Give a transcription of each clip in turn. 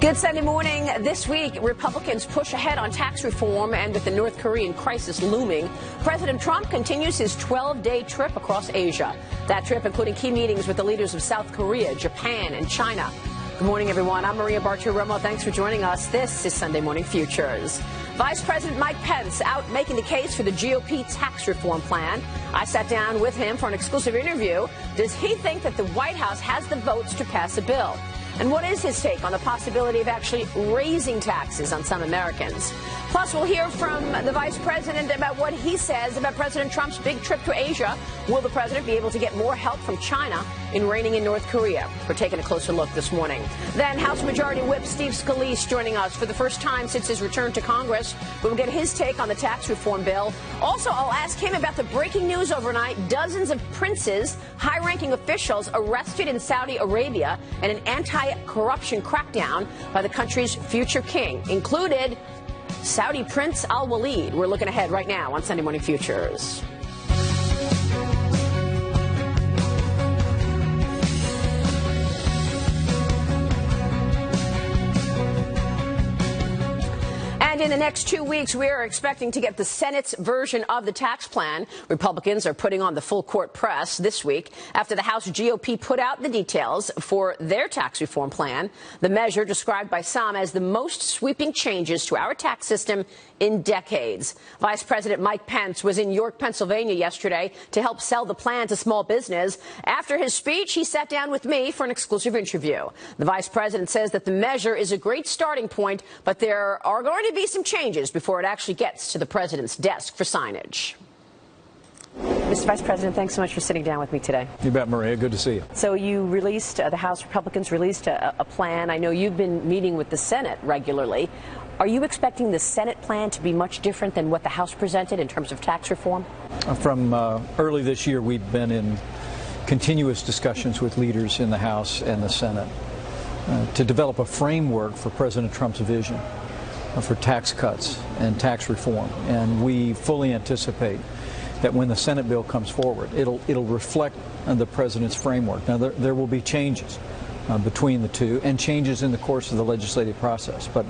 Good Sunday morning. This week, Republicans push ahead on tax reform, and with the North Korean crisis looming, President Trump continues his 12-day trip across Asia. That trip including key meetings with the leaders of South Korea, Japan, and China. Good morning, everyone. I'm Maria Bartiromo. Thanks for joining us. This is Sunday Morning Futures. Vice President Mike Pence out making the case for the GOP tax reform plan. I sat down with him for an exclusive interview. Does he think that the White House has the votes to pass a bill? And what is his take on the possibility of actually raising taxes on some Americans? Plus, we'll hear from the vice president about what he says about President Trump's big trip to Asia. Will the president be able to get more help from China in reining in North Korea? We're taking a closer look this morning. Then House Majority Whip Steve Scalise joining us for the first time since his return to Congress. We'll get his take on the tax reform bill. Also, I'll ask him about the breaking news overnight. Dozens of princes, high-ranking officials arrested in Saudi Arabia and an anti-corruption crackdown by the country's future king, included Saudi Prince Al Walid. We're looking ahead right now on Sunday Morning Futures. And in the next 2 weeks, we are expecting to get the Senate's version of the tax plan. Republicans are putting on the full court press this week after the House GOP put out the details for their tax reform plan. The measure, described by some as the most sweeping changes to our tax system in decades. Vice President Mike Pence was in York, Pennsylvania yesterday to help sell the plan to small business. After his speech, he sat down with me for an exclusive interview. The vice president says that the measure is a great starting point, but there are going to be some changes before it actually gets to the president's desk for signage. Mr. Vice President, thanks so much for sitting down with me today. You bet, Maria. Good to see you. So you released, the House Republicans released a plan. I know you've been meeting with the Senate regularly. Are you expecting the Senate plan to be much different than what the House presented in terms of tax reform? From early this year, we've been in continuous discussions with leaders in the House and the Senate to develop a framework for President Trump's vision for tax cuts and tax reform. And we fully anticipate that when the Senate bill comes forward, it'll reflect the president's framework. Now, there will be changes between the two and changes in the course of the legislative process. But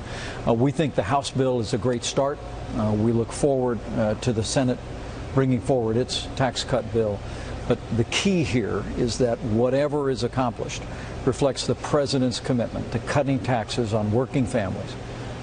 we think the House bill is a great start. We look forward to the Senate bringing forward its tax cut bill. But the key here is that whatever is accomplished reflects the president's commitment to cutting taxes on working families,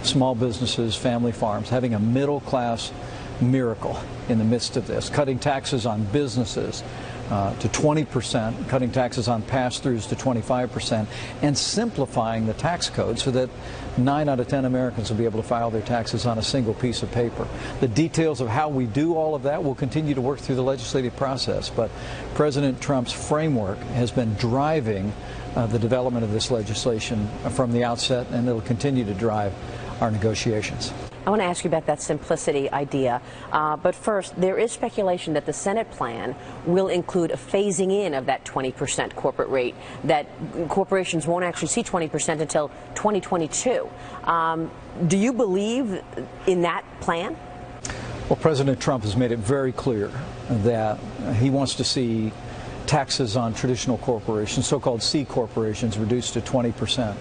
small businesses, family farms, having a middle-class miracle in the midst of this, cutting taxes on businesses to 20%, cutting taxes on pass-throughs to 25%, and simplifying the tax code so that 9 out of 10 Americans will be able to file their taxes on a single piece of paper. The details of how we do all of that will continue to work through the legislative process, but President Trump's framework has been driving the development of this legislation from the outset, and it'll continue to drive our negotiations. I want to ask you about that simplicity idea. But first, there is speculation that the Senate plan will include a phasing in of that 20% corporate rate, that corporations won't actually see 20% until 2022. Do you believe in that plan? Well, President Trump has made it very clear that he wants to see taxes on traditional corporations, so-called C corporations, reduced to 20%.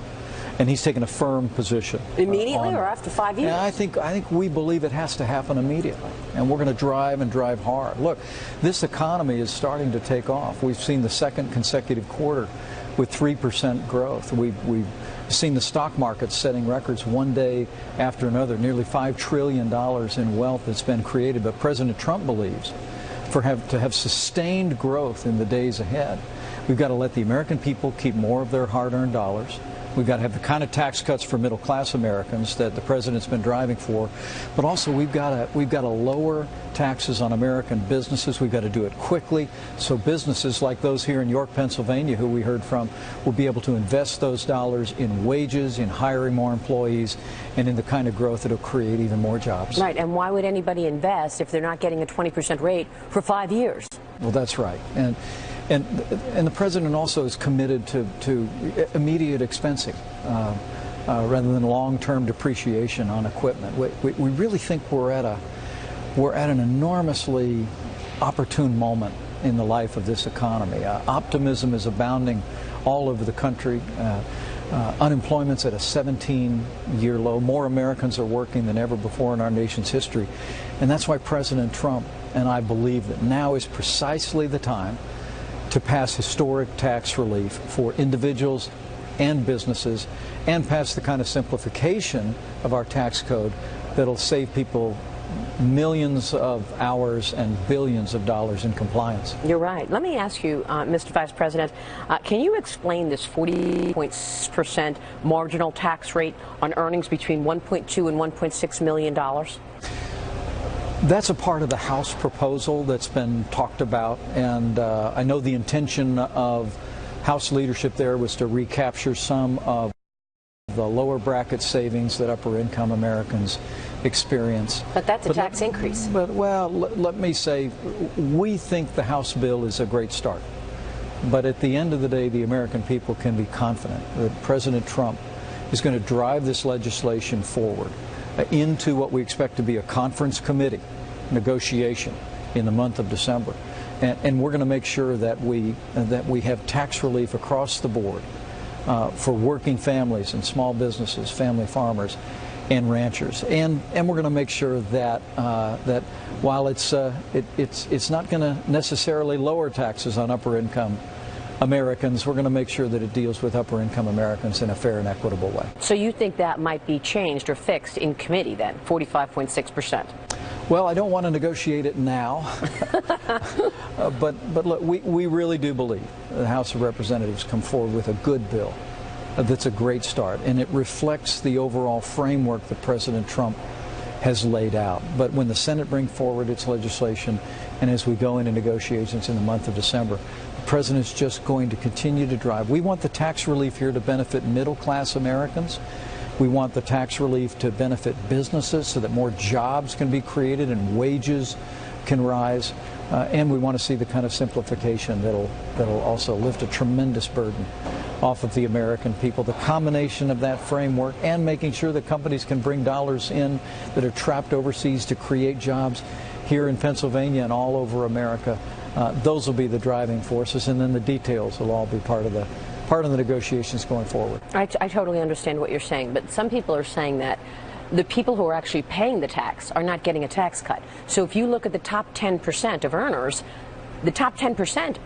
And he's taken a firm position. Immediately or after 5 years? Yeah, I think we believe it has to happen immediately. And we're going to drive hard. Look, this economy is starting to take off. We've seen the second consecutive quarter with 3% growth. We've seen the stock market setting records one day after another, nearly $5 trillion in wealth that's been created. But President Trump believes to have sustained growth in the days ahead, we've got to let the American people keep more of their hard-earned dollars. We've got to have the kind of tax cuts for middle-class Americans that the president's been driving for, but also we've got to lower taxes on American businesses. We've got to do it quickly so businesses like those here in York, Pennsylvania, who we heard from, will be able to invest those dollars in wages, in hiring more employees, and in the kind of growth that will create even more jobs. Right, and why would anybody invest if they're not getting a 20% rate for 5 years? Well, that's right. And the president also is committed to immediate expensing rather than long-term depreciation on equipment. We really think we're at an enormously opportune moment in the life of this economy. Optimism is abounding all over the country. Unemployment's at a 17-year low. More Americans are working than ever before in our nation's history. And that's why President Trump and I believe that now is precisely the time to pass historic tax relief for individuals and businesses, and pass the kind of simplification of our tax code that'll save people millions of hours and billions of dollars in compliance. You're right. Let me ask you, Mr. Vice President, can you explain this 40% marginal tax rate on earnings between $1.2 and $1.6 million? That's a part of the House proposal that's been talked about, and I know the intention of House leadership there was to recapture some of the lower bracket savings that upper income Americans experience. But that's a tax increase. But, well, let me say, we think the House bill is a great start. But at the end of the day, the American people can be confident that President Trump is going to drive this legislation forward into what we expect to be a conference committee negotiation in the month of December. And we're going to make sure that we have tax relief across the board for working families and small businesses, family farmers, and ranchers. And we're going to make sure that that while it's not going to necessarily lower taxes on upper income Americans, we're going to make sure that it deals with upper income Americans in a fair and equitable way. So you think that might be changed or fixed in committee then, 45.6%? Well, I don't want to negotiate it now, but look, we really do believe the House of Representatives come forward with a good bill that's a great start, and it reflects the overall framework that President Trump has laid out. But when the Senate brings forward its legislation, and as we go into negotiations in the month of December, the President's just going to continue to drive. We want the tax relief here to benefit middle-class Americans. We want the tax relief to benefit businesses so that more jobs can be created and wages can rise. And we want to see the kind of simplification that'll also lift a tremendous burden off of the American people. The combination of that framework and making sure that companies can bring dollars in that are trapped overseas to create jobs here in Pennsylvania and all over America, those will be the driving forces, and then the details will all be part of the negotiations going forward. I totally understand what you're saying, but some people are saying that the people who are actually paying the tax are not getting a tax cut. So if you look at the top 10% of earners, the top 10%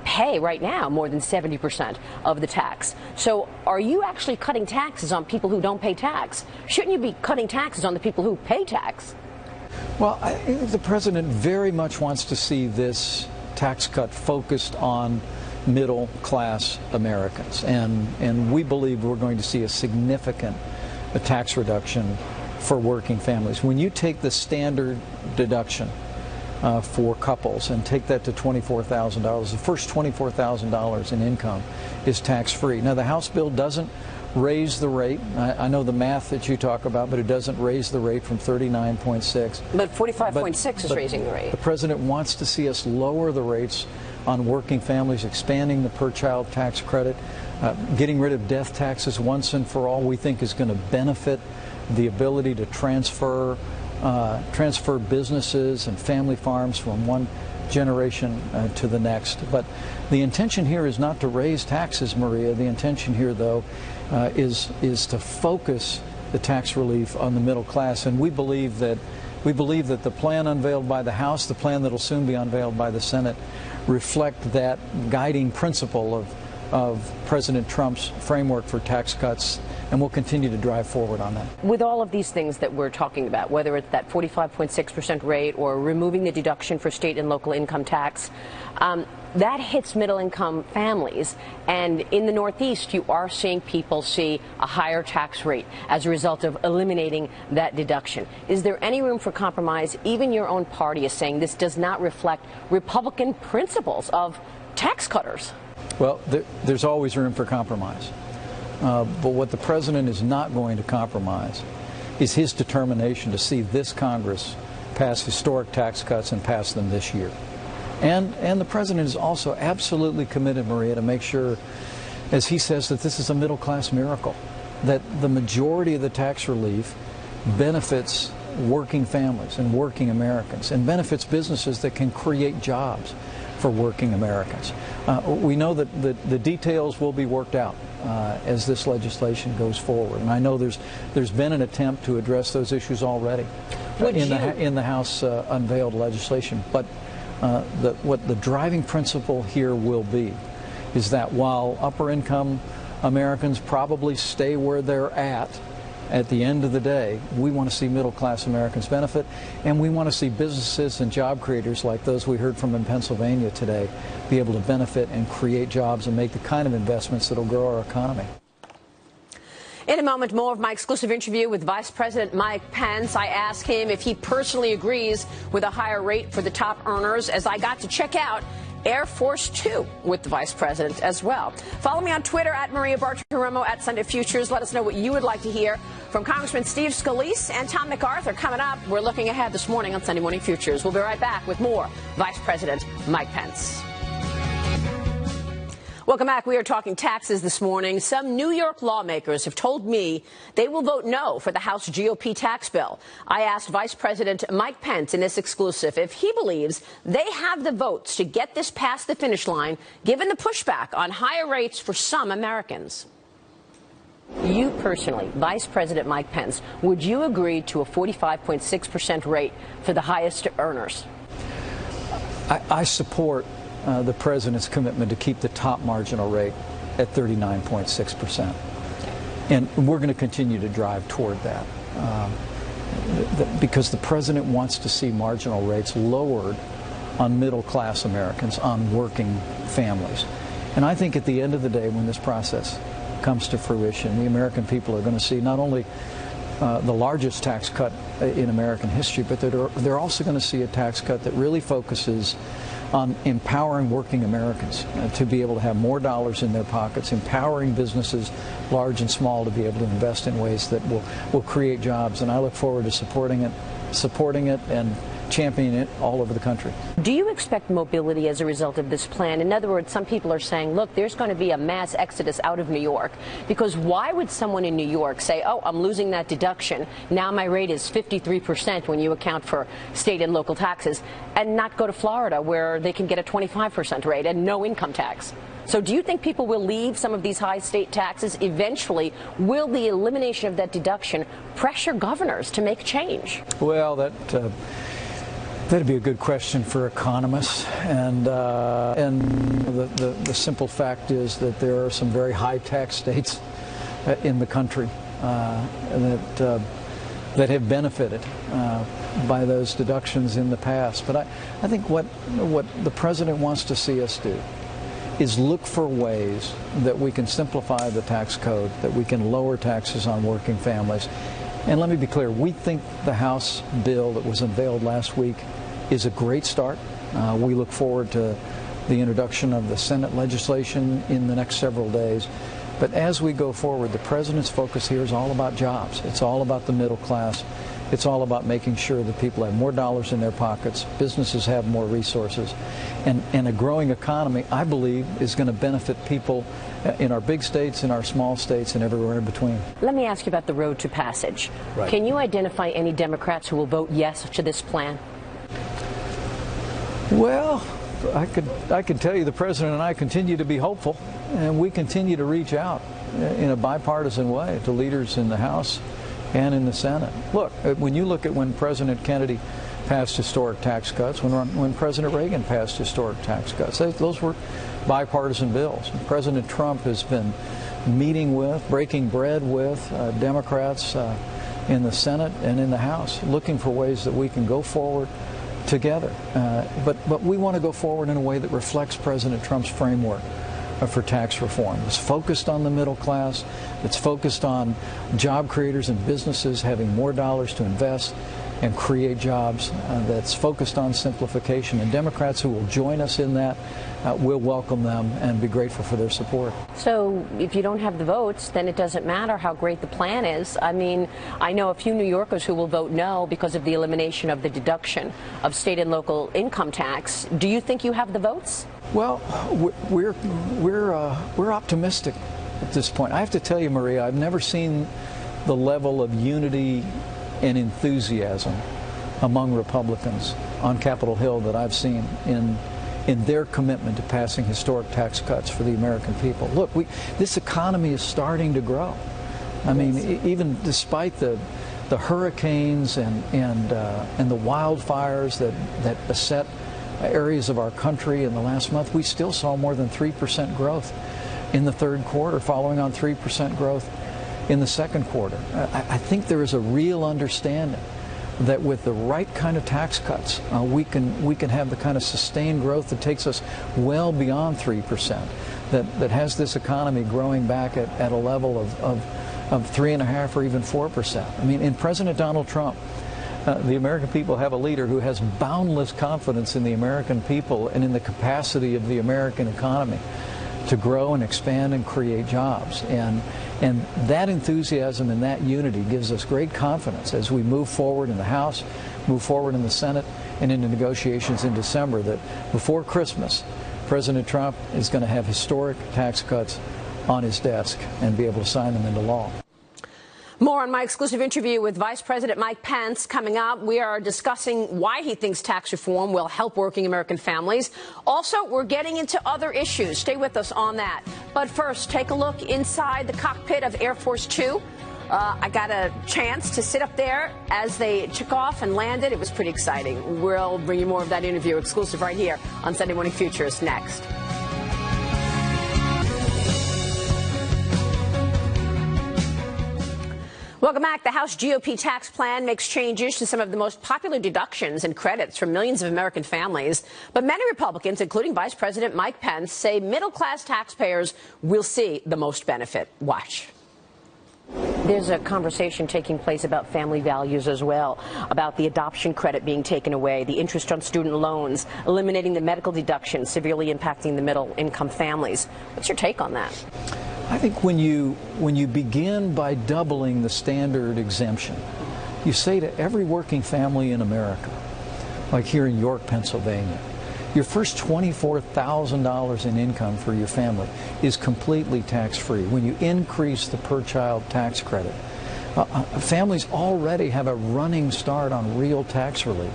pay right now more than 70% of the tax. So are you actually cutting taxes on people who don't pay tax? Shouldn't you be cutting taxes on the people who pay tax? Well, I think the President very much wants to see this tax cut focused on middle-class Americans, and we believe we're going to see a significant tax reduction for working families. When you take the standard deduction for couples and take that to $24,000, the first $24,000 in income is tax-free. Now, the House bill doesn't raise the rate. I know the math that you talk about, but it doesn't raise the rate from 39.6. But 45.6 is raising the rate. The President wants to see us lower the rates on working families, expanding the per-child tax credit, getting rid of death taxes once and for all. We think is going to benefit the ability to transfer businesses and family farms from one generation to the next. But the intention here is not to raise taxes, Maria. The intention here, though, is to focus the tax relief on the middle class, and we believe that the plan unveiled by the House, the plan that will soon be unveiled by the Senate, reflect that guiding principle of President Trump's framework for tax cuts, and we'll continue to drive forward on that. With all of these things that we're talking about, whether it's that 45.6% rate or removing the deduction for state and local income tax, that hits middle-income families, and in the Northeast you are seeing people see a higher tax rate as a result of eliminating that deduction. Is there any room for compromise? Even your own party is saying this does not reflect Republican principles of tax cutters. Well, there's always room for compromise. But what the President is not going to compromise is his determination to see this Congress pass historic tax cuts and pass them this year. And the President is also absolutely committed, Maria, to make sure, as he says, that this is a middle-class miracle, that the majority of the tax relief benefits working families and working Americans and benefits businesses that can create jobs. for working Americans. We know that the details will be worked out as this legislation goes forward, and I know there's been an attempt to address those issues already in the House unveiled legislation. But what the driving principle here will be is that while upper income Americans probably stay where they're at the end of the day, we want to see middle-class Americans benefit, and we want to see businesses and job creators like those we heard from in Pennsylvania today be able to benefit and create jobs and make the kind of investments that will grow our economy. In a moment, more of my exclusive interview with Vice President Mike Pence. I asked him if he personally agrees with a higher rate for the top earners, as I got to check out Air Force Two with the Vice President as well. Follow me on Twitter at Maria Bartiromo at Sunday Futures. Let us know what you would like to hear from Congressman Steve Scalise and Tom MacArthur. Coming up, we're looking ahead this morning on Sunday Morning Futures. We'll be right back with more Vice President Mike Pence. Welcome back. We are talking taxes this morning. Some New York lawmakers have told me they will vote no for the House GOP tax bill. I asked Vice President Mike Pence in this exclusive if he believes they have the votes to get this past the finish line, given the pushback on higher rates for some Americans. You personally, Vice President Mike Pence, would you agree to a 45.6% rate for the highest earners? I support the President's commitment to keep the top marginal rate at 39.6%. And we're going to continue to drive toward that because the President wants to see marginal rates lowered on middle-class Americans, on working families. And I think at the end of the day, when this process comes to fruition, the American people are going to see not only the largest tax cut in American history, but they're also going to see a tax cut that really focuses on empowering working Americans to be able to have more dollars in their pockets, empowering businesses, large and small, to be able to invest in ways that will create jobs. And I look forward to supporting it and championing it all over the country. Do you expect mobility as a result of this plan? In other words, some people are saying, look, there's going to be a mass exodus out of New York, because why would someone in New York say, oh, I'm losing that deduction, now my rate is 53% when you account for state and local taxes, and not go to Florida where they can get a 25% rate and no income tax? So do you think people will leave some of these high state taxes? Eventually, will the elimination of that deduction pressure governors to make change? Well, that'd be a good question for economists, and the simple fact is that there are some very high tax states in the country that have benefited by those deductions in the past. But I think what the President wants to see us do is look for ways that we can simplify the tax code, that we can lower taxes on working families. And let me be clear, we think the House bill that was unveiled last week is a great start. We look forward to the introduction of the Senate legislation in the next several days. But as we go forward, the President's focus here is all about jobs. It's all about the middle class. It's all about making sure that people have more dollars in their pockets, businesses have more resources, and a growing economy, I believe, is going to benefit people in our big states, in our small states, and everywhere in between. Let me ask you about the road to passage. Right. Can you identify any Democrats who will vote yes to this plan? Well, I could tell you the President and I continue to be hopeful, and we continue to reach out in a bipartisan way to leaders in the House and in the Senate. Look, when you look at when President Kennedy passed historic tax cuts, when President Reagan passed historic tax cuts, those were bipartisan bills. And President Trump has been meeting with, breaking bread with Democrats in the Senate and in the House, looking for ways that we can go forward together. But we want to go forward in a way that reflects President Trump's framework for tax reform. It's focused on the middle class. It's focused on job creators and businesses having more dollars to invest and create jobs. That's focused on simplification. And Democrats who will join us in that, we'll welcome them and be grateful for their support. So if you don't have the votes, then it doesn't matter how great the plan is. I mean, I know a few New Yorkers who will vote no because of the elimination of the deduction of state and local income tax. Do you think you have the votes? Well, we're optimistic at this point. I have to tell you, Maria, I've never seen the level of unity and enthusiasm among Republicans on Capitol Hill that I've seen in in their commitment to passing historic tax cuts for the American people. Look, this economy is starting to grow. I mean, even despite the hurricanes and the wildfires that beset areas of our country in the last month, we still saw more than 3% growth in the third quarter, following on 3% growth in the second quarter. I think there is a real understanding that with the right kind of tax cuts, we can have the kind of sustained growth that takes us well beyond 3%, that has this economy growing back at a level of 3.5% or even 4%. I mean, in President Donald Trump, the American people have a leader who has boundless confidence in the American people and in the capacity of the American economy to grow and expand and create jobs. And that enthusiasm and that unity gives us great confidence as we move forward in the House, move forward in the Senate, and into negotiations in December, that before Christmas, President Trump is going to have historic tax cuts on his desk and be able to sign them into law. More on my exclusive interview with Vice President Mike Pence coming up. We are discussing why he thinks tax reform will help working American families. Also, we're getting into other issues. Stay with us on that. But first, take a look inside the cockpit of Air Force Two. I got a chance to sit up there as they took off and landed. It was pretty exciting. We'll bring you more of that interview exclusive right here on Sunday Morning Futures next. Welcome back. The House GOP tax plan makes changes to some of the most popular deductions and credits for millions of American families. But many Republicans, including Vice President Mike Pence, say middle-class taxpayers will see the most benefit. Watch. There's a conversation taking place about family values as well, about the adoption credit being taken away, the interest on student loans, eliminating the medical deduction, severely impacting the middle-income families. What's your take on that? I think when you begin by doubling the standard exemption, you say to every working family in America, like here in York, Pennsylvania, your first $24,000 in income for your family is completely tax-free. When you increase the per-child tax credit, families already have a running start on real tax relief.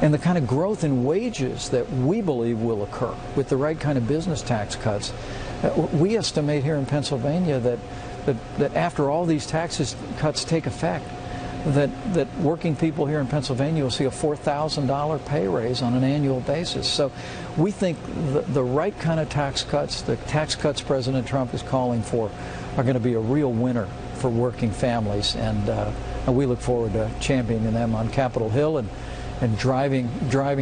And the kind of growth in wages that we believe will occur with the right kind of business tax cuts, we estimate here in Pennsylvania that after all these tax cuts take effect, that working people here in Pennsylvania will see a $4,000 pay raise on an annual basis. So we think the right kind of tax cuts, the tax cuts President Trump is calling for, are going to be a real winner for working families. And we look forward to championing them on Capitol Hill and driving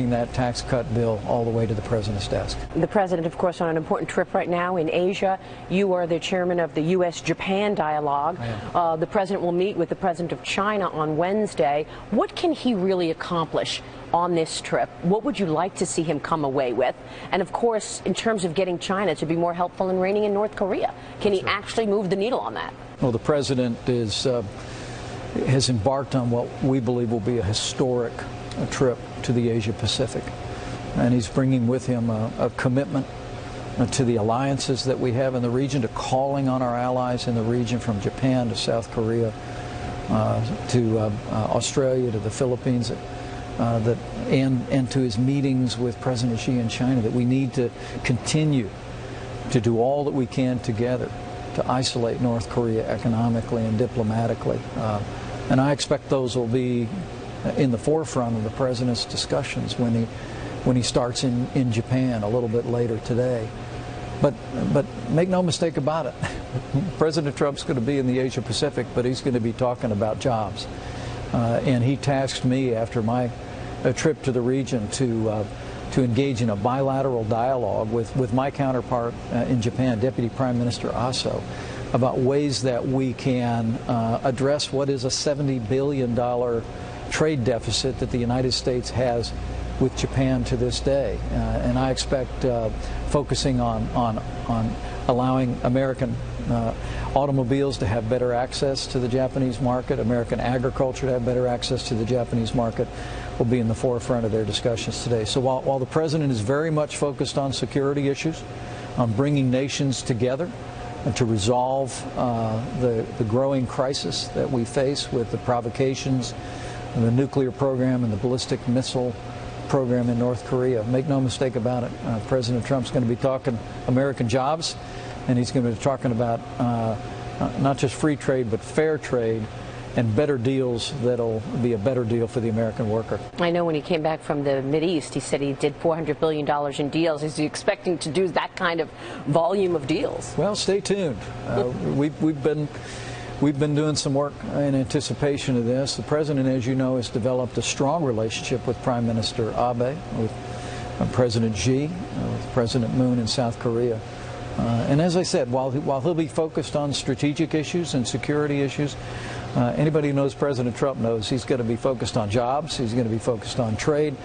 that tax cut bill all the way to the president's desk. The president, of course, on an important trip right now in Asia. You are the chairman of the U.S.-Japan dialogue. The president will meet with the president of China on Wednesday. What can he really accomplish on this trip? What would you like to see him come away with? And, of course, in terms of getting China to be more helpful in reining in North Korea, can he actually move the needle on that? Well, the president has embarked on what we believe will be a historic trip to the Asia Pacific, and he's bringing with him a commitment to the alliances that we have in the region, to calling on our allies in the region, from Japan to South Korea to Australia to the Philippines, and to his meetings with President Xi in China, that we need to continue to do all that we can together to isolate North Korea economically and diplomatically, and I expect those will be in the forefront of the president's discussions when he starts in Japan a little bit later today. But make no mistake about it, President Trump's going to be in the Asia Pacific, but he's going to be talking about jobs. And he tasked me after my trip to the region to engage in a bilateral dialogue with my counterpart in Japan, Deputy Prime Minister Aso, about ways that we can address what is a $70 billion trade deficit that the United States has with Japan to this day. And I expect focusing on allowing American automobiles to have better access to the Japanese market, American agriculture to have better access to the Japanese market, will be in the forefront of their discussions today. So while the president is very much focused on security issues, on bringing nations together and to resolve the growing crisis that we face with the provocations, the nuclear program and the ballistic missile program in North Korea. Make no mistake about it, President Trump's going to be talking American jobs, and he's going to be talking about not just free trade, but fair trade and better deals that'll be a better deal for the American worker. I know when he came back from the Mideast, he said he did $400 billion in deals. Is he expecting to do that kind of volume of deals? Well, stay tuned. We've been doing some work in anticipation of this. The President, as you know, has developed a strong relationship with Prime Minister Abe, with President Xi, with President Moon in South Korea. And as I said, while he'll be focused on strategic issues and security issues, anybody who knows President Trump knows he's going to be focused on jobs, he's going to be focused on trade,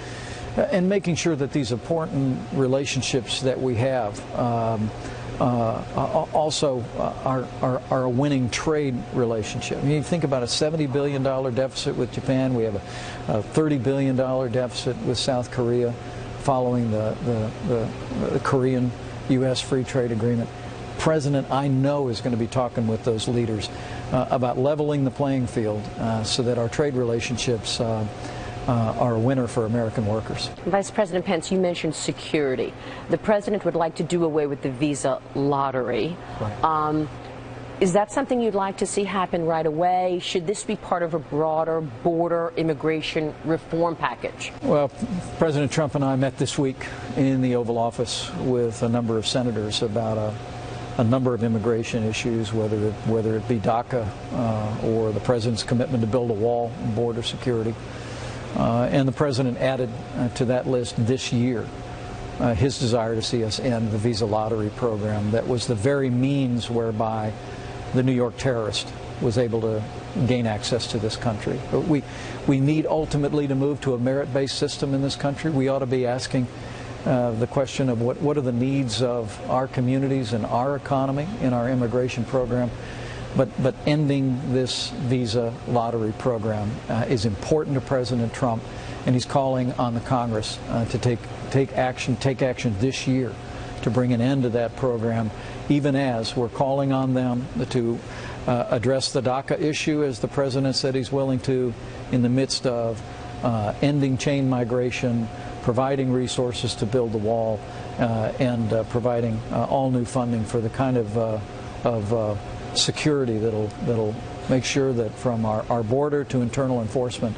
and making sure that these important relationships that we have also are a winning trade relationship. I mean, you think about a $70 billion deficit with Japan. We have a $30 billion deficit with South Korea following the Korean-U.S. free trade agreement. President, I know, is going to be talking with those leaders about leveling the playing field so that our trade relationships are a winner for American workers. Vice President Pence, you mentioned security. The President would like to do away with the visa lottery. Right. Is that something you'd like to see happen right away? Should this be part of a broader border immigration reform package? Well, President Trump and I met this week in the Oval Office with a number of senators about a number of immigration issues, whether it be DACA or the President's commitment to build a wall and border security. And the President added to that list this year his desire to see us end the visa lottery program that was the very means whereby the New York terrorist was able to gain access to this country. But we need ultimately to move to a merit-based system in this country. We ought to be asking the question of what are the needs of our communities and our economy in our immigration program. But ending this visa lottery program is important to President Trump, and he's calling on the Congress to take action this year to bring an end to that program, even as we're calling on them to address the DACA issue, as the President said he's willing to, in the midst of ending chain migration, providing resources to build the wall, and providing all new funding for the kind of security that'll make sure that from our border to internal enforcement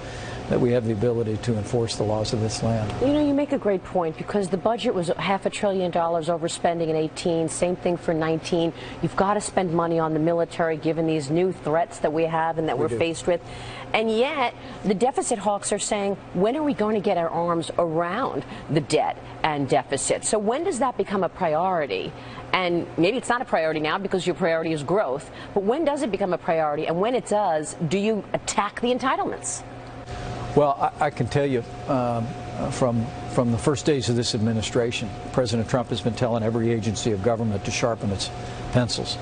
that we have the ability to enforce the laws of this land. You know, you make a great point, because the budget was $500 billion overspending in 18, same thing for 19. You've got to spend money on the military given these new threats that we have and that we're faced with. And yet, the deficit hawks are saying, when are we going to get our arms around the debt and deficit? So when does that become a priority? And maybe it's not a priority now because your priority is growth, but when does it become a priority? And when it does, do you attack the entitlements? Well, I can tell you from the first days of this administration, President Trump has been telling every agency of government to sharpen its pencils.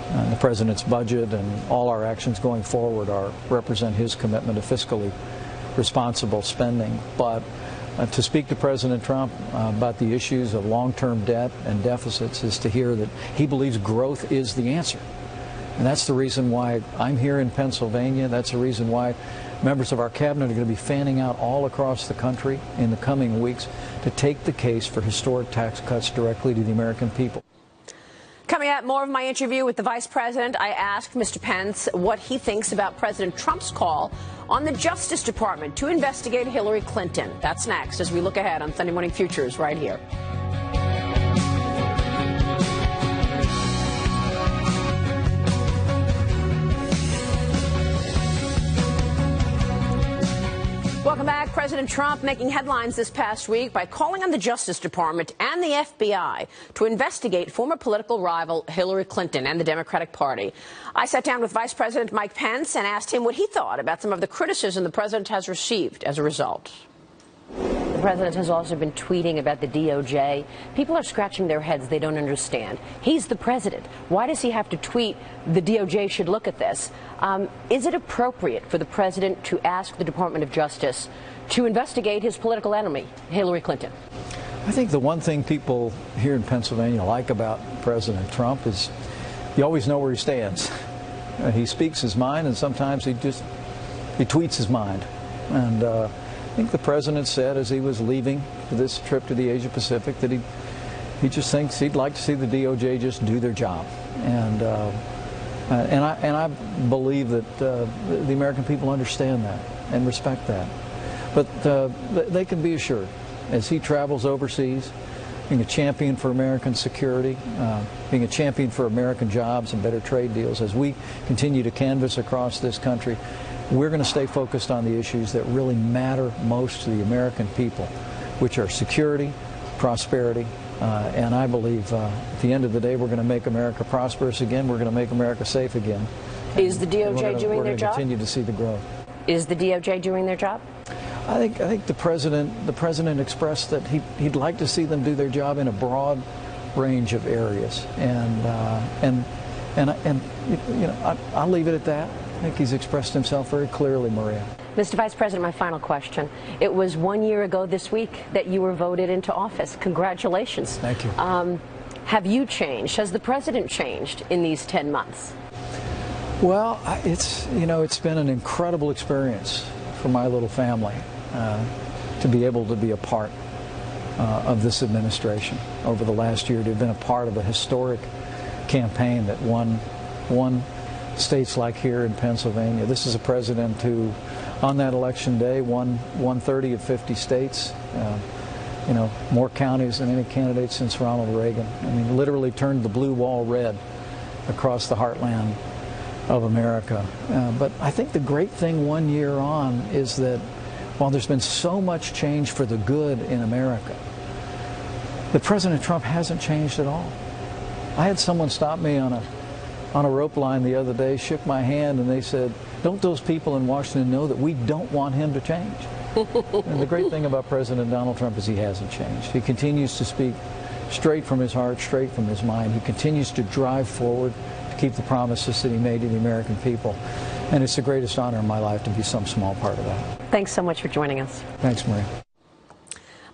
The President's budget and all our actions going forward represent his commitment to fiscally responsible spending. But to speak to President Trump about the issues of long-term debt and deficits is to hear that he believes growth is the answer. And that's the reason why I'm here in Pennsylvania. That's the reason why members of our cabinet are going to be fanning out all across the country in the coming weeks to take the case for historic tax cuts directly to the American people. Coming up, more of my interview with the Vice President, I asked Mr. Pence what he thinks about President Trump's call on the Justice Department to investigate Hillary Clinton. That's next as we look ahead on Sunday Morning Futures right here. Welcome back. President Trump making headlines this past week by calling on the Justice Department and the FBI to investigate former political rival Hillary Clinton and the Democratic Party. I sat down with Vice President Mike Pence and asked him what he thought about some of the criticism the president has received as a result. The president has also been tweeting about the DOJ. People are scratching their heads. They don't understand. He's the president. Why does he have to tweet the DOJ should look at this? Is it appropriate for the president to ask the Department of Justice to investigate his political enemy, Hillary Clinton? I think the one thing people here in Pennsylvania like about President Trump is you always know where he stands. He speaks his mind, and sometimes he tweets his mind. And think the president said as he was leaving for this trip to the Asia Pacific that he just thinks he'd like to see the DOJ just do their job, and I believe that the American people understand that and respect that. But they can be assured, as he travels overseas, being a champion for American security, being a champion for American jobs and better trade deals, as we continue to canvass across this country, we're going to stay focused on the issues that really matter most to the American people, which are security, prosperity, and I believe at the end of the day we're going to make America prosperous again, we're going to make America safe again. Is the DOJ doing their job? We're going to continue to see the growth. Is the DOJ doing their job? I think the president expressed that he'd like to see them do their job in a broad range of areas, and you know, I'll leave it at that. I think he's expressed himself very clearly, Maria. Mr. Vice President, my final question. It was 1 year ago this week that you were voted into office. Congratulations. Thank you. Have you changed? Has the president changed in these 10 months? Well, it's been an incredible experience for my little family to be able to be a part of this administration over the last year, to have been a part of a historic campaign that won states like here in Pennsylvania. This is a president who, on that election day, won 30 of 50 states. You know, more counties than any candidate since Ronald Reagan. I mean, literally turned the blue wall red across the heartland of America. But I think the great thing 1 year on is that while there's been so much change for the good in America, that President Trump hasn't changed at all. I had someone stop me on a rope line the other day, shook my hand, and they said, "Don't those people in Washington know that we don't want him to change?" And the great thing about President Donald Trump is he hasn't changed. He continues to speak straight from his heart, straight from his mind. He continues to drive forward to keep the promises that he made to the American people. And it's the greatest honor in my life to be some small part of that. Thanks so much for joining us. Thanks, Maria.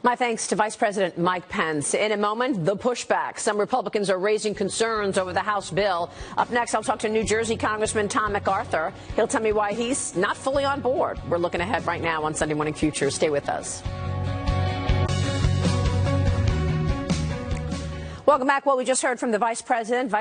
My thanks to Vice President Mike Pence. In a moment, the pushback. Some Republicans are raising concerns over the House bill. Up next, I'll talk to New Jersey Congressman Tom MacArthur. He'll tell me why he's not fully on board. We're looking ahead right now on Sunday Morning Future. Stay with us. Welcome back. Well, we just heard from the Vice President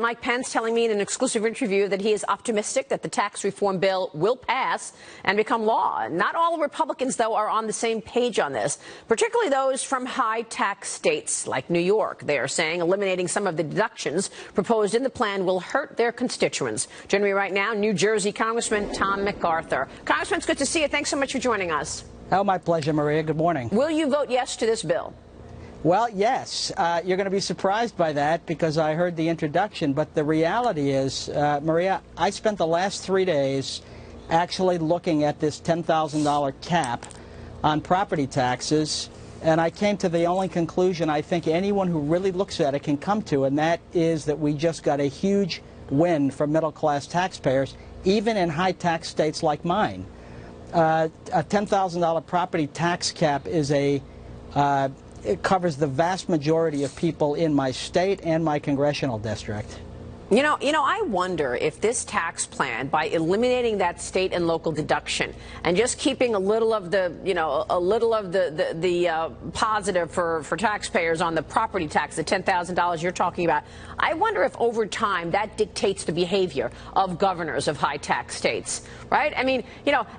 Mike Pence, telling me in an exclusive interview that he is optimistic that the tax reform bill will pass and become law. Not all Republicans, though, are on the same page on this, particularly those from high-tax states like New York. They are saying eliminating some of the deductions proposed in the plan will hurt their constituents. Joining me right now, New Jersey Congressman Tom MacArthur. Congressman, it's good to see you. Thanks so much for joining us. Oh, my pleasure, Maria. Good morning. Will you vote yes to this bill? Well, yes. You're going to be surprised by that because I heard the introduction, but the reality is, Maria, I spent the last 3 days actually looking at this $10,000 cap on property taxes, and I came to the only conclusion I think anyone who really looks at it can come to, and that is that we just got a huge win for middle-class taxpayers, even in high-tax states like mine. A $10,000 property tax cap is it covers the vast majority of people in my state and my congressional district. You know, I wonder if this tax plan, by eliminating that state and local deduction and just keeping a little of the, positive for taxpayers on the property tax, the $10,000 you're talking about, I wonder if over time that dictates the behavior of governors of high tax states, right? I mean,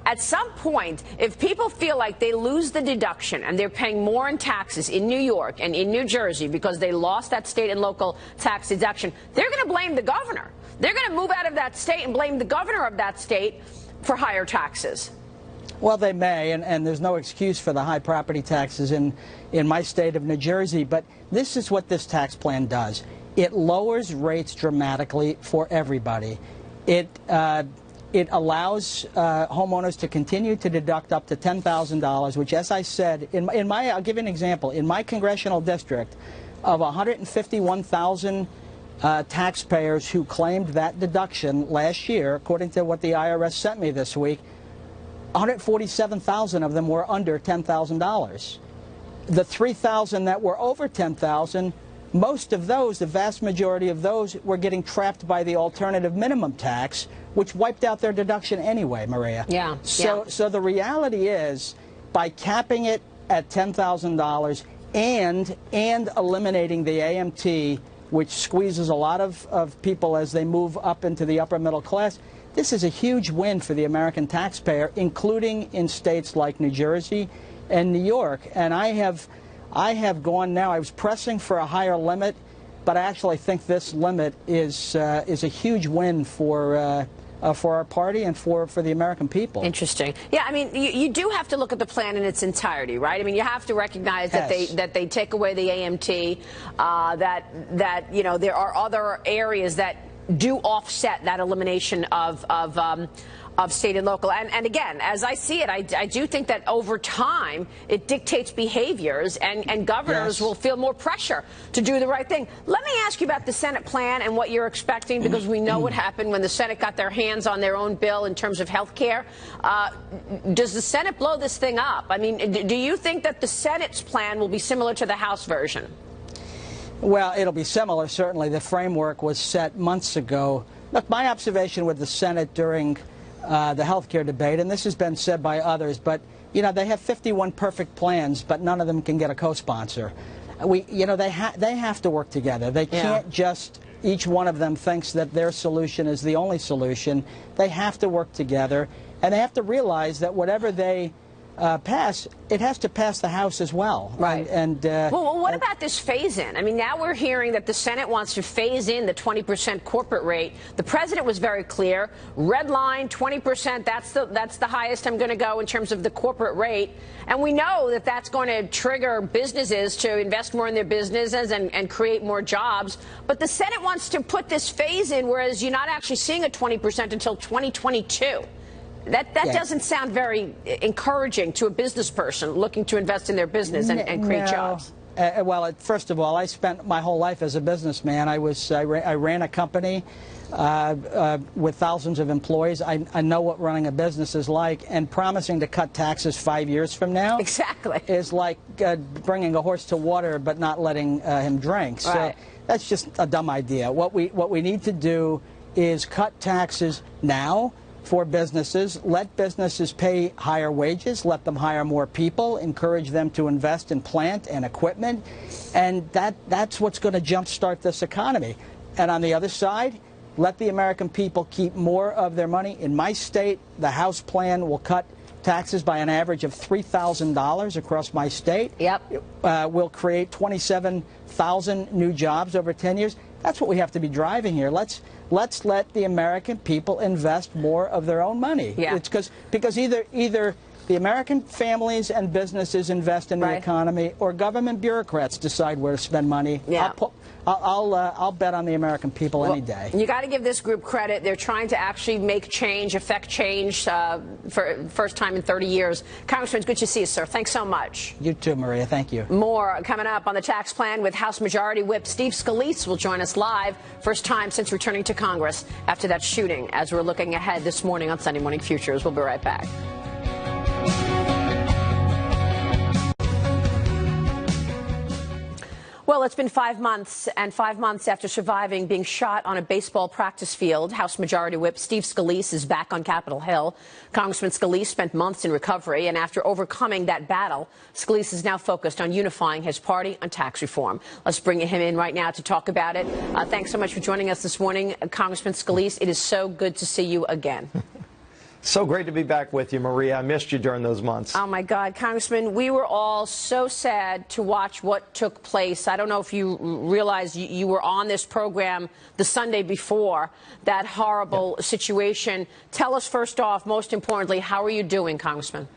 at some point, if people feel like they lose the deduction and they're paying more in taxes in New York and in New Jersey because they lost that state and local tax deduction, they're going to blame the governor. They're going to move out of that state and blame the governor of that state for higher taxes. Well, they may, and there's no excuse for the high property taxes in my state of New Jersey, but this is what this tax plan does. It lowers rates dramatically for everybody. It allows homeowners to continue to deduct up to $10,000, which, as I said, I'll give you an example. In my congressional district, of 151,000 taxpayers who claimed that deduction last year, according to what the IRS sent me this week, 147,000 of them were under $10,000. The 3,000 that were over $10,000, most of those, the vast majority of those, were getting trapped by the alternative minimum tax, which wiped out their deduction anyway, Maria. Yeah. So the reality is by capping it at $10,000 and eliminating the AMT, which squeezes a lot of people as they move up into the upper middle class, this is a huge win for the American taxpayer, including in states like New Jersey and New York. And I have gone now, I was pressing for a higher limit, but I actually think this limit is a huge win for our party and for the American people. Interesting. Yeah, I mean, you do have to look at the plan in its entirety, right? I mean, you have to recognize that they take away the AMT, that you know, there are other areas that do offset that elimination of state and local. And again, as I see it, I do think that over time it dictates behaviors, and governors will feel more pressure to do the right thing. Let me ask you about the Senate plan and what you're expecting, because we know what happened when the Senate got their hands on their own bill in terms of health care. Does the Senate blow this thing up? I mean, do you think that the Senate's plan will be similar to the House version? Well, it'll be similar, certainly. The framework was set months ago. Look, my observation with the Senate during the health care debate, and this has been said by others, but, you know, they have 51 perfect plans, but none of them can get a co-sponsor. You know, they have to work together. They can't just, each one of them thinks that their solution is the only solution. They have to work together, and they have to realize that whatever they pass, it has to pass the House as well. Right. Well, what about this phase-in? I mean, now we're hearing that the Senate wants to phase in the 20% corporate rate. The president was very clear. Red line, 20%, that's the highest I'm going to go in terms of the corporate rate. And we know that that's going to trigger businesses to invest more in their businesses and create more jobs. But the Senate wants to put this phase-in, whereas you're not actually seeing a 20% until 2022. That doesn't sound very encouraging to a business person looking to invest in their business and create jobs. Well, first of all, I spent my whole life as a businessman. I ran a company with thousands of employees. I know what running a business is like, and promising to cut taxes 5 years from now is like bringing a horse to water but not letting him drink. So that's just a dumb idea. What we need to do is cut taxes now for businesses, let businesses pay higher wages, let them hire more people, encourage them to invest in plant and equipment, and that's what's going to jumpstart this economy. And on the other side, let the American people keep more of their money. In my state, the House plan will cut taxes by an average of $3,000 across my state. Yep. We'll create 27,000 new jobs over 10 years. That's what we have to be driving here. Let's let the American people invest more of their own money. Yeah. It's because either the American families and businesses invest in the economy, or government bureaucrats decide where to spend money. Yeah. I'll bet on the American people any day. You got to give this group credit. They're trying to actually make change, affect change for first time in 30 years. Congressman, it's good to see you, sir. Thanks so much. You too, Maria. Thank you. More coming up on the tax plan with House Majority Whip Steve Scalise will join us live. First time since returning to Congress after that shooting, as we're looking ahead this morning on Sunday Morning Futures. We'll be right back. Well, it's been 5 months, and 5 months after surviving being shot on a baseball practice field, House Majority Whip Steve Scalise is back on Capitol Hill. Congressman Scalise spent months in recovery, and after overcoming that battle, Scalise is now focused on unifying his party on tax reform. Let's bring him in right now to talk about it. Thanks so much for joining us this morning, Congressman Scalise. It is so good to see you again. So great to be back with you, Maria. I missed you during those months. Oh, my God. Congressman, we were all so sad to watch what took place. I don't know if you realize you were on this program the Sunday before that horrible situation. Tell us, first off, most importantly, how are you doing, Congressman?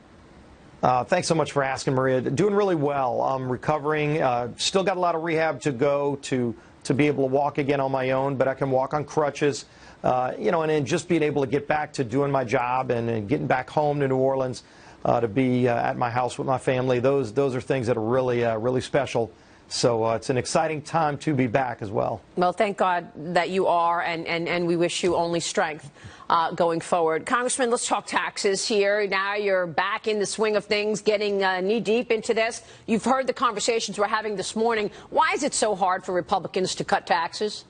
Thanks so much for asking, Maria. Doing really well. I'm recovering. Still got a lot of rehab to go to be able to walk again on my own, but I can walk on crutches. You know, and then just being able to get back to doing my job and getting back home to New Orleans to be at my house with my family, those are things that are really special. So it's an exciting time to be back as well. Well, thank God that you are, and we wish you only strength going forward. Congressman, let's talk taxes here. Now you're back in the swing of things, getting knee-deep into this. You've heard the conversations we're having this morning. Why is it so hard for Republicans to cut taxes?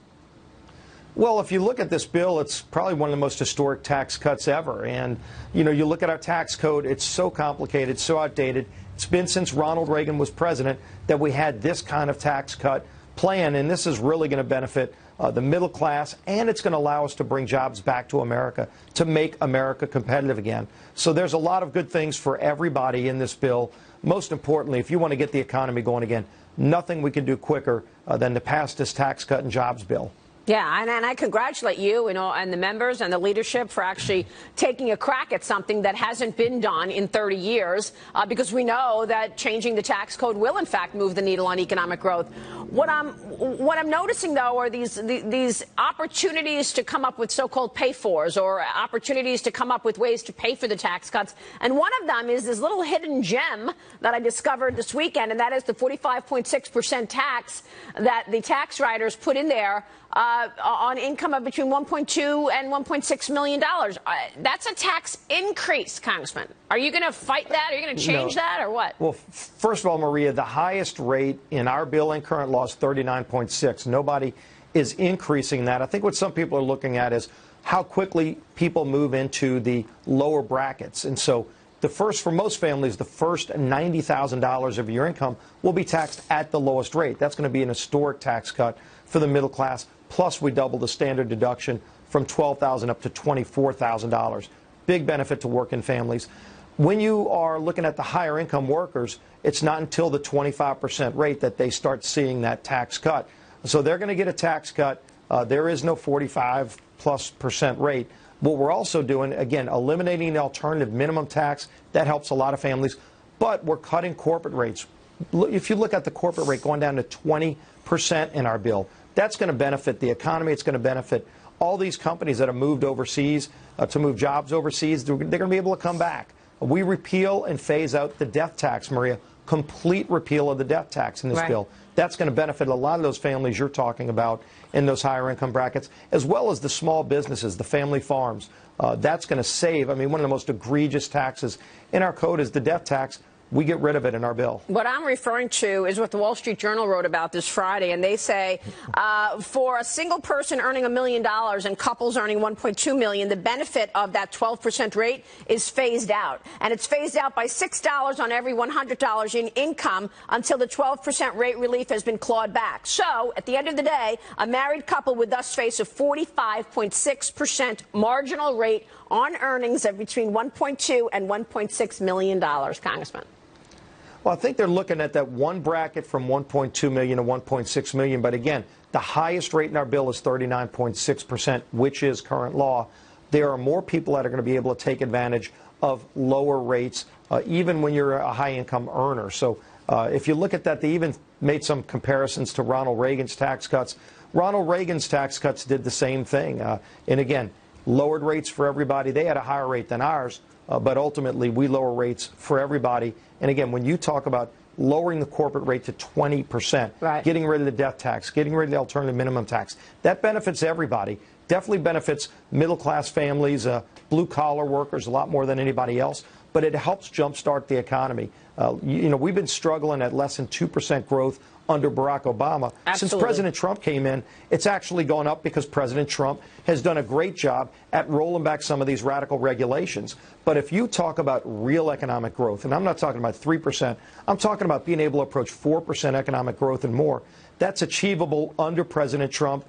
Well, if you look at this bill, it's probably one of the most historic tax cuts ever. And, you know, you look at our tax code, it's so complicated, so outdated. It's been since Ronald Reagan was president that we had this kind of tax cut plan, and this is really going to benefit the middle class, and it's going to allow us to bring jobs back to America, to make America competitive again. So there's a lot of good things for everybody in this bill. Most importantly, if you want to get the economy going again, nothing we can do quicker than to pass this tax cut and jobs bill. Yeah, and I congratulate you and the members and the leadership for actually taking a crack at something that hasn't been done in 30 years, because we know that changing the tax code will, in fact, move the needle on economic growth. What I'm noticing, though, are these opportunities to come up with so-called pay-fors, or opportunities to come up with ways to pay for the tax cuts. And one of them is this little hidden gem that I discovered this weekend, and that is the 45.6% tax that the tax writers put in there on income of between $1.2 and $1.6 million. That's a tax increase, Congressman. Are you going to fight that? Are you going to change that, or what? Well, first of all, Maria, the highest rate in our bill and current law is 39.6. Nobody is increasing that. I think what some people are looking at is how quickly people move into the lower brackets. And so for most families, the first $90,000 of your income will be taxed at the lowest rate. That's going to be an historic tax cut for the middle class. Plus, we double the standard deduction from $12,000 up to $24,000. Big benefit to working families. When you are looking at the higher income workers, it's not until the 25% rate that they start seeing that tax cut. So they're going to get a tax cut. There is no 45+% rate. What we're also doing, again, eliminating the alternative minimum tax. That helps a lot of families. But we're cutting corporate rates. If you look at the corporate rate going down to 20% in our bill, that's going to benefit the economy. It's going to benefit all these companies that have moved overseas to move jobs overseas. They're going to be able to come back. We repeal and phase out the death tax, Maria. Complete repeal of the death tax in this bill. That's going to benefit a lot of those families you're talking about in those higher income brackets, as well as the small businesses, the family farms. That's going to save. I mean, one of the most egregious taxes in our code is the death tax. We get rid of it in our bill. What I'm referring to is what the Wall Street Journal wrote about this Friday, and they say for a single person earning $1 million and couples earning $1.2 million, the benefit of that 12% rate is phased out. And it's phased out by $6 on every $100 in income until the 12% rate relief has been clawed back. So, at the end of the day, a married couple would thus face a 45.6% marginal rate on earnings of between $1.2 and $1.6 million, Congressman. Well, I think they're looking at that one bracket from $1.2 million to $1.6 million. But again, the highest rate in our bill is 39.6%, which is current law. There are more people that are going to be able to take advantage of lower rates, even when you're a high-income earner. So if you look at that, they even made some comparisons to Ronald Reagan's tax cuts. Ronald Reagan's tax cuts did the same thing. And again, lowered rates for everybody. They had a higher rate than ours, but ultimately we lower rates for everybody. And again, when you talk about lowering the corporate rate to 20%, getting rid of the death tax, getting rid of the alternative minimum tax, that benefits everybody. Definitely benefits middle-class families, blue-collar workers a lot more than anybody else, but it helps jumpstart the economy. You know, we've been struggling at less than 2% growth under Barack Obama. Since President Trump came in, it's actually gone up because President Trump has done a great job at rolling back some of these radical regulations. But if you talk about real economic growth, and I'm not talking about 3%, I'm talking about being able to approach 4% economic growth and more, that's achievable under President Trump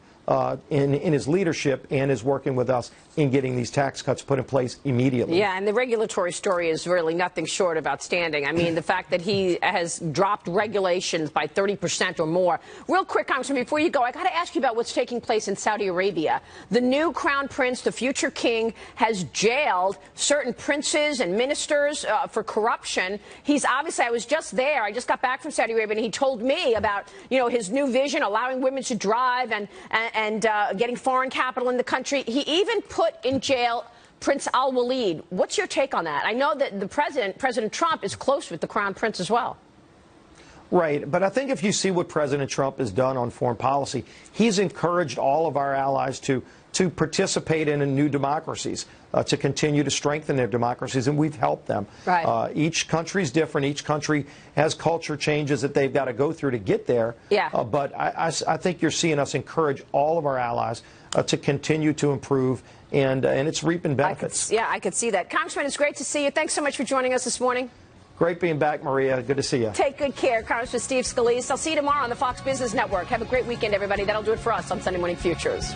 in his leadership and is working with us in getting these tax cuts put in place immediately. Yeah, and the regulatory story is really nothing short of outstanding. I mean, the fact that he has dropped regulations by 30% or more. Real quick, Congressman, before you go, I got to ask you about what's taking place in Saudi Arabia. The new crown prince, the future king, has jailed certain princes and ministers for corruption. He's obviously, I was just there, I just got back from Saudi Arabia, and he told me about, you know, his new vision, allowing women to drive and getting foreign capital in the country. He even put in jail Prince Al-Walid. What's your take on that? I know that the President Trump, is close with the crown prince as well. Right, but I think if you see what President Trump has done on foreign policy, he's encouraged all of our allies to participate in new democracies, to continue to strengthen their democracies, and we've helped them. Each country's different. Each country has culture changes that they've got to go through to get there. But I think you're seeing us encourage all of our allies to continue to improve, and it's reaping benefits. I could see that. Congressman, it's great to see you. Thanks so much for joining us this morning. Great being back, Maria. Good to see you. Take good care, Congressman Steve Scalise. I'll see you tomorrow on the Fox Business Network. Have a great weekend, everybody. That'll do it for us on Sunday Morning Futures.